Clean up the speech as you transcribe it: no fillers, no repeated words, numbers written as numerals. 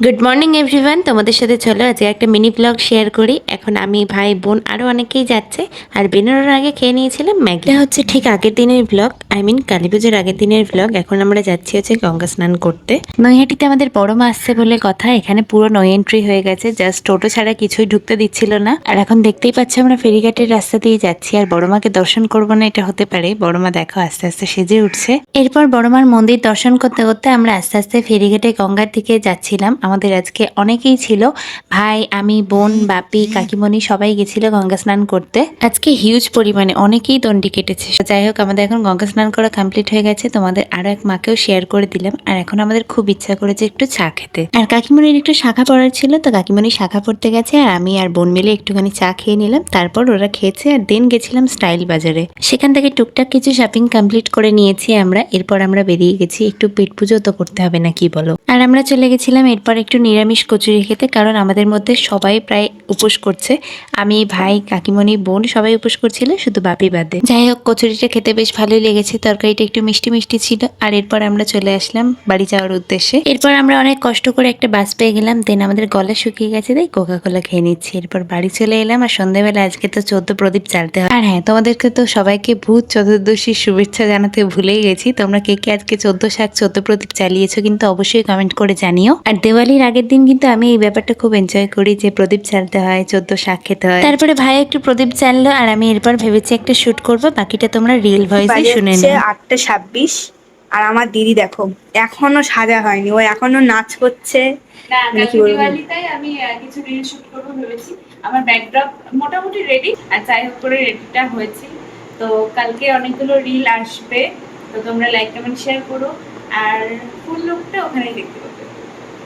Good morning everyone, তোমাদের সাথে চলো আজকে একটা মিনি ব্লগ শেয়ার করি। এখন আমি, ভাই, বোন আরও অনেকেই যাচ্ছে। আর বেরোনোর আগে খেয়ে নিয়েছিলাম ম্যাগি। এটা হচ্ছে ঠিক আগের দিনের ব্লগ, কালী পুজোর আগের দিনের ব্লগ। এখন আমরা যাচ্ছি হচ্ছে গঙ্গা স্নান করতে। নৈহাটিতে আমাদের বড় মা আসছে বলে কথা, এখানে পুরো নো এন্ট্রি হয়ে গেছে, জাস্ট টোটো ছাড়া কিছুই ঢুকতে দিচ্ছিল না। আর এখন দেখতেই পাচ্ছি আমরা ফেরিঘাটের রাস্তা দিয়ে যাচ্ছি। আর বড় মাকে দর্শন করবো না এটা হতে পারে? বড় মা দেখো আস্তে আস্তে সেজে উঠছে। এরপর বড় মার মন্দির দর্শন করতে করতে আমরা আস্তে আস্তে ফেরিঘাটে গঙ্গার দিকে যাচ্ছিলাম। আমাদের আজকে অনেকেই ছিল, ভাই, আমি, বোন, বাপি, কাকিমণি সবাই গেছিল গঙ্গা স্নান করতে। আজকে হিউজ পরিমাণে অনেকেই দণ্ডি কেটেছে। যাই হোক, আমাদের এখন গঙ্গা স্নান করা কমপ্লিট হয়ে গেছে। তোমাদের আরো এক মাকেও শেয়ার করে দিলাম। আর এখন আমাদের খুব ইচ্ছা করেছে একটু চা খেতে। আর কাকিমণির একটু শাখা পড়ার ছিল, তো কাকিমণি শাখা পড়তে গেছে আর আমি আর বোন মিলে একটুখানি চা খেয়ে নিলাম। তারপর ওরা খেয়েছে আর দেন গেছিলাম স্টাইল বাজারে। সেখান থেকে টুকটাক কিছু শপিং কমপ্লিট করে নিয়েছি আমরা। এরপর আমরা বেরিয়ে গেছি, একটু পেট পুজো তো করতে হবে না, কি বলো? আর আমরা চলে গেছিলাম এরপর একটু নিরামিষ কচুরি খেতে, কারণ আমাদের মধ্যে সবাই প্রায় উপোস করছে। আমি, ভাই, কাকিমণি, বোন সবাই উপোস করছিল, শুধু বাপি বাদে। যাই হোক, কচুরিটা খেতে বেশ ভালোই লেগেছে, তরকারিটা একটু মিষ্টি মিষ্টি ছিল। আর এরপর আমরা চলে আসলাম বাড়ি যাওয়ার উদ্দেশ্যে। এরপর আমরা অনেক কষ্ট করে একটা বাস পেয়ে গেলাম। দেন আমাদের গলা শুকিয়ে গেছে, তাই কোকা কোলা খেয়ে নিচ্ছি। এরপর বাড়ি চলে এলাম। আর সন্ধ্যাবেলা আজকে তো 14 প্রদীপ জ্বালতে হয়। আর হ্যাঁ, তোমাদেরকে তো সবাইকে ভূত চতুর্দশীর শুভেচ্ছা জানাতে ভুলেই গেছি। তোমরা কে কে আজকে 14 শাক 14 প্রদীপ চালিয়েছো কিন্তু অবশ্যই কমেন্ট করে জানিও। আর দেওয়ালির আগের দিন কিন্তু আমি এই ব্যাপারটা খুব এনজয় করি, যে প্রদীপ জ্বালতে হয়, 14 শাক খেতে হয়। তারপরে ভাই একটু প্রদীপ জ্বাললো আর আমি এরপর ভেবেছি একটা শুট করব। বাকিটা তোমরা রিয়েল ভয়েসে শুনে নাও। 8:26। আর আমার দিদি দেখো এখনো সাজা হয়নি, ও এখনো নাচ করছে। না, মানে কি কালকে বলবো, দিওয়ালিতে আমি কিছু রিল শুট করবো ভেবেছি। আমার ব্যাকড্রপ মোটামুটি রেডি, আর যাই হোক করে রেডিটা হয়েছে। তো কালকে অনেকগুলো রিল আসবে, তো তোমরা লাইক কমেন্ট শেয়ার করো। আর ফুল লুকটা ওখানেই দেখতে পাবো।